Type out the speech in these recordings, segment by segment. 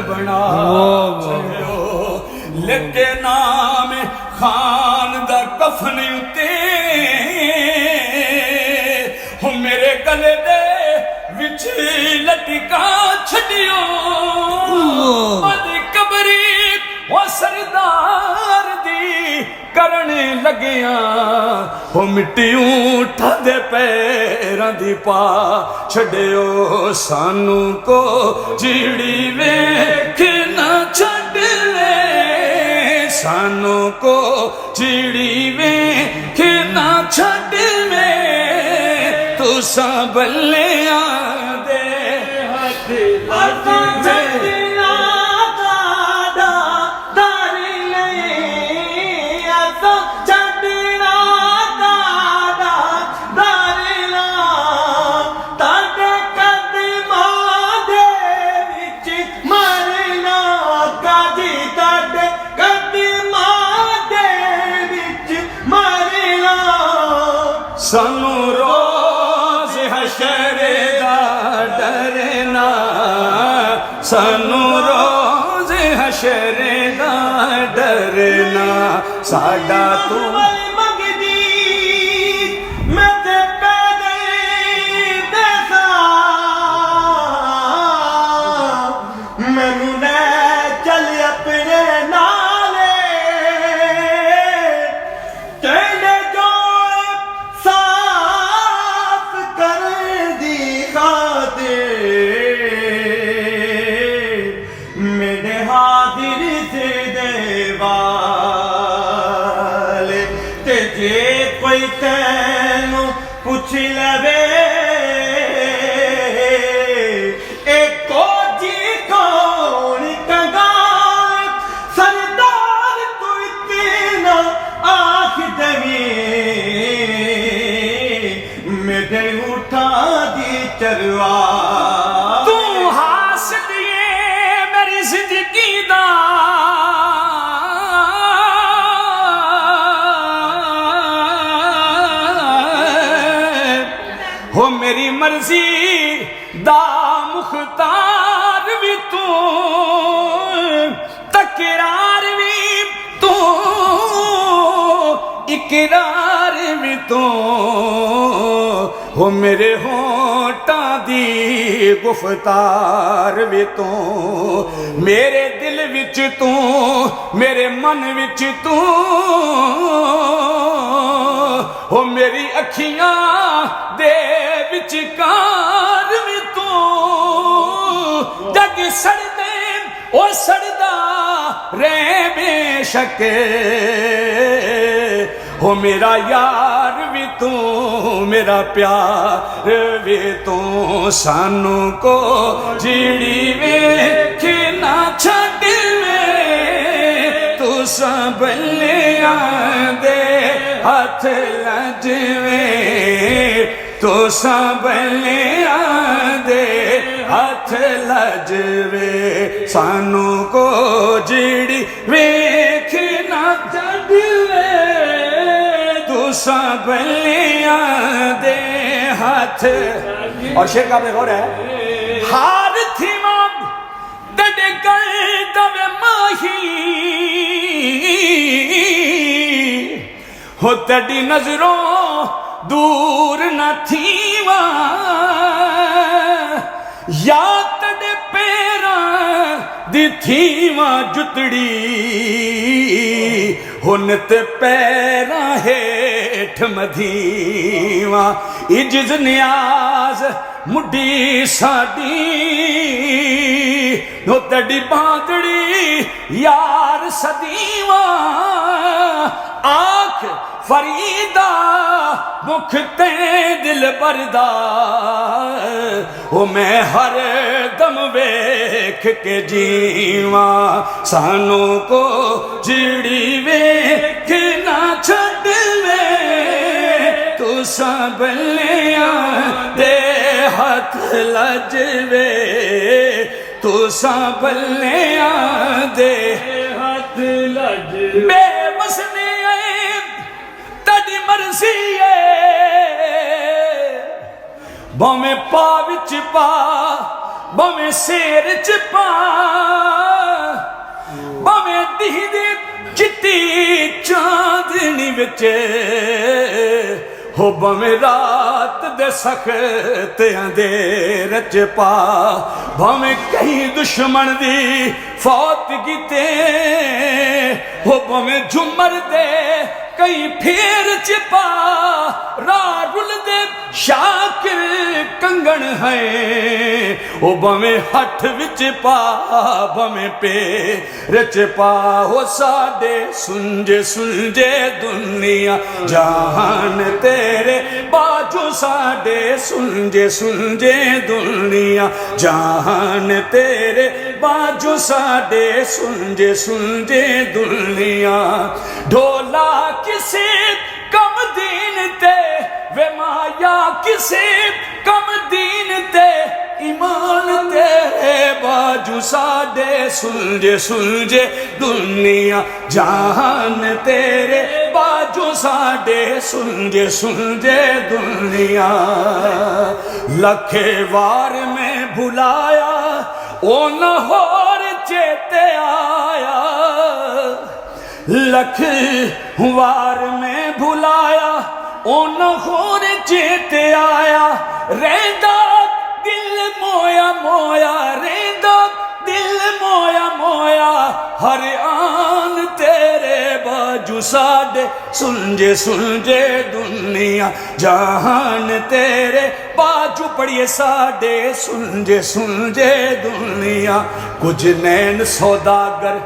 बना लेके नाम खान दा कफन उते हो मेरे गले दे विच लटका छड़ियो मदी कबरी वो सरदार दी करन लगिया हो मिट्टी उठा दे पैरां दी पा छड़ियो सानू को जिड़ी वेख ना छड़ ले सानू को जिड़ी वेख ना छड़ ले तुसा बल्लिया दे हथ सानू रोज हशरे दा डरना सानू रोज हशरे दा डरना साडा तू कोई तैनू पुछ लवे एको जी कौन कंगाल सरदार तू इतना आख दवी मेरे उठा दी चरवा तू हास दिए मेरी जिंदगी दा हो मेरी मर्जी दा मुख्तार भी तू तकरार भी तू इकरार भी तू हो मेरे होंठा दी गुफ्तार भी तू मेरे दिल विच तू मेरे मन विच तू हो मेरी अखियां दे विचकार भी तू जग सड़दे ओ सड़दा रे बेशक हो मेरा यार भी तू मेरा प्यार भी तू सानू को जिड़ी वेख ना छड़ ले तू सबलिया दे हथ लजवे तो सबलिया दे हथ लजवे सानू को जिड़ी वेख ना छड़वे तू सबलिया दे हाथ। और शेर का और है हार थी मम दे कर दवे माही हो तड़ी नजरों दूर न थी या तड़े पैरा दी थी जुतड़ी हुन ते पैरा हेठ मधीवा इज्जत न्याज मुड्डी साडी हो तड़ी बांदड़ी यार सदीवा आख फरीदा मुख ते दिल बरदा हो मैं हर दम वेख के जीवा सानू को जिड़ी वेख ना छड़वे तू सबलिया दे हथ लजवे तू सबलिया दे हथ लजवे बेबस ने तड़ी मर्जी है भावे पा विच पा भावें शेर च पा भावें दिखदी चिट्टी चांदनी विच हो भावें रात दे सख्त अंधेरे च पा भावें कहीं दुश्मन दी फौत कीते हो भावें झुमर दे कहीं फेर च पा राह रुल दे शाकिर कंगन है ओ भावें हथ विच पा भावें पैर च पा हो साडे सुंजे सुंजे दुनिया जहान तेरे बाजू साडे सुंजे सुंजे दुनिया जहान तेरे बाजू साडे सुंजे सुंजे दुनिया ढोला किसी कम दीन ते वे माया किसी कम दीन ते ईमान तेरे बाजू साडे सुलझे सुलझे दुनिया जहान तेरे बाजू साडे सुलझे सुलझे दुनिया लखे वार में भुलाया ओ न होर चेते आया लख वार में भुलाया ओ न होर चेते आया रेंदा दिल मोया मोया रेंदा दिल मोया मोया हर आन तेरे बाजू साडे सुलझे सुलझे दुनिया जहान तेरे बाजू पड़िए साडे सुलझे सुलझे दुनिया कुछ नैन सौदागर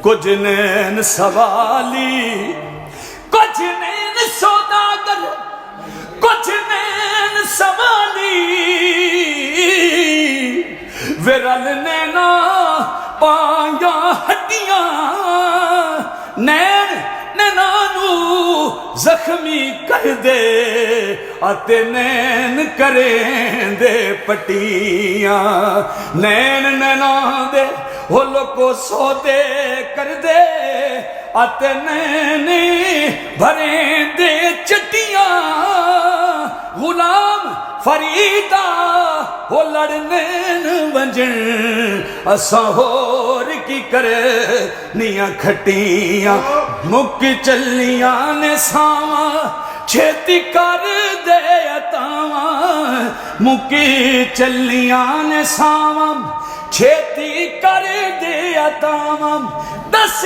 कुछ नैन सवाली कुछ नैन सौदागर कुछ नैन सवाली विरल नैना पाया हड्डियां नैन नैनानू जख्मी कर दे अते नैन करें दे पटियां नैन नैना दे हो लोको सौदे कर दे अते नैने भरे दे चटियां गुलाम फरीदा हो लड़ने वंजन असा होर की करे निया खटियां मुक चलियां ने सावा छेती कर दे अतावा मुकी चलियां ने सावा छेती कर दे अतावा दस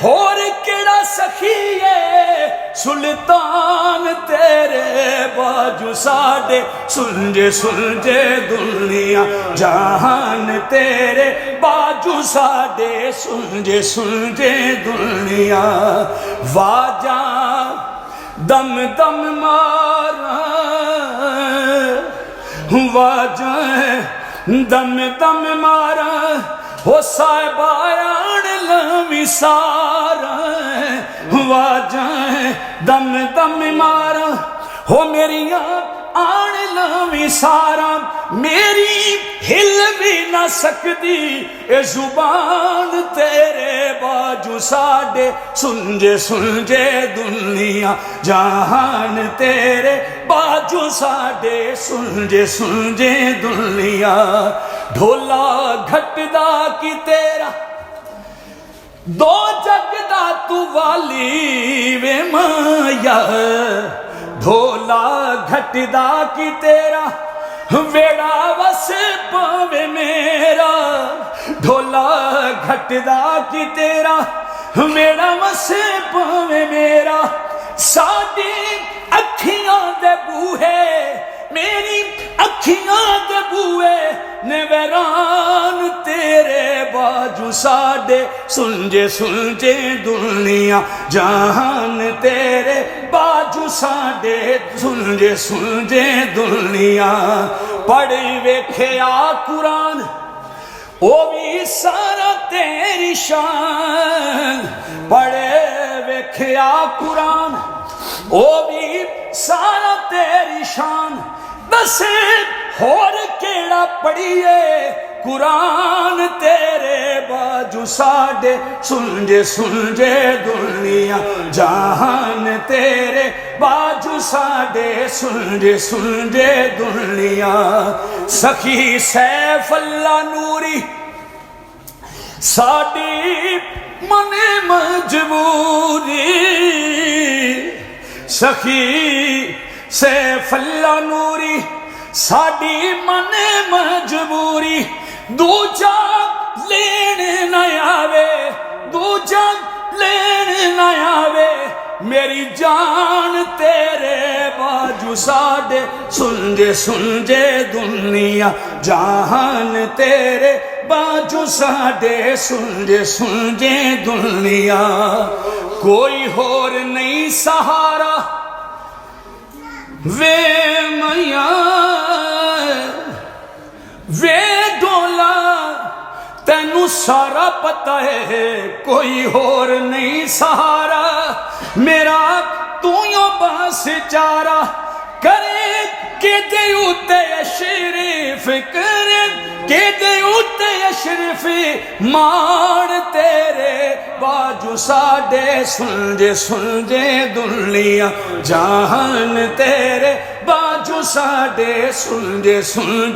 होर केड़ा सखी है सुल्तान तेरे बाजू साडे सुलझे सुलझे दुनिया जहान तेरे बाजू साडे सुलझे सुलझे दुनिया वाजा दम दम मारा वाजा दम दम मारा हो साहिबायान लमी सारा वाजा दम दम मारा हो मेरिया आन लमी सारा मेरी हिल भी ना सकती ए जुबान तेरे बाजू साडे सुलझे सुलझे दुनिया जहान तेरे बाजू साडे सुलझे सुलझे दुनिया ढोला घटदा की तेरा दो जगदा तू वाली वे माया ढोला घटदा की तेरा वेड़ा वस पावे मेरा ढोला घटदा की तेरा वेड़ा वस पावे मेरा साडी अखियां दे बूहे मेरी अखियां दे बूहे ने वैरान तेरे बाजू साडे सुलझे सुलझे दुनिया जहान तेरे बाजू साडे सुलझे सुलझे दुनिया पढ़ वेख्या कुरान ओ भी सारा तेरी शान पढ़े वेख्या कुरान ओ भी सारा तेरी शान दस होर केड़ा पढ़िए कुरान तेरे बाजू साडे सुलझे सुलझे दुनिया जहान तेरे बाजू साडे सुन जे दुनिया सखी सैफुल्ला नूरी साडी मन मजबूरी सखी सैफुल्ला नूरी साडी मन मजबूरी दूजा लेन न आवे दूजा लेन न आवे मेरी जान तेरे बाजू साडे सुन जे दुनिया जान तेरे बाजू साडे सुन जे दुनिया कोई होर नहीं सहारा वे मैया वे डोला तेनू सारा पता है कोई होर नहीं सहारा मेरा तू यो बस चारा करे के दे उते अशरीफ करे के दे उते अशरीफ मार तेरे बाजू साडे सुन जे दुनिया जान तेरे बाजू साडे सुन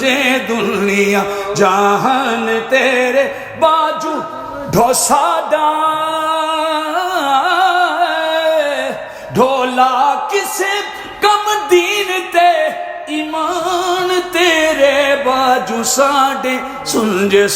जे दुनिया जान तेरे बाजू ढोसाडा ढोला किसे कम दीन ते ईमान तेरे बाजू साडे सुन जे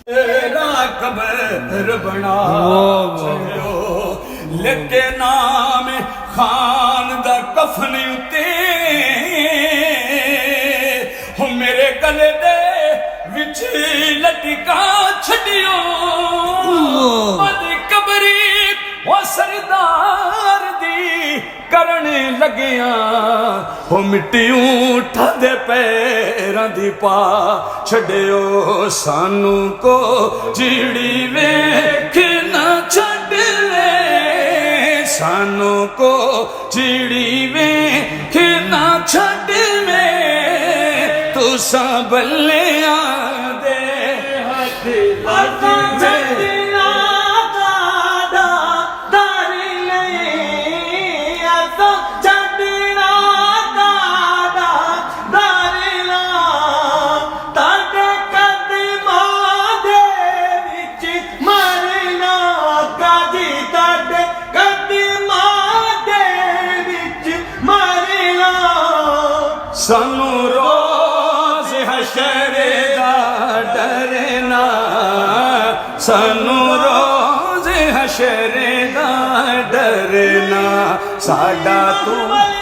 तेरा कबर बना लेके नाम खान दा कफन उते हो मेरे गले दे विच लटका छड़ियो मद कबरी वो सरदार दी करन लगिया हो मिट्टी उठा दे पैरां दी पा छड़ियो सानू को जिड़ी वेख ना छड़ ले सानू को जिड़ी वेख ना छड़ ले तुसा बल्लिया दे हथ सानू रोज हशर दा डरना सानू रोज हशर दा डरना साडा तू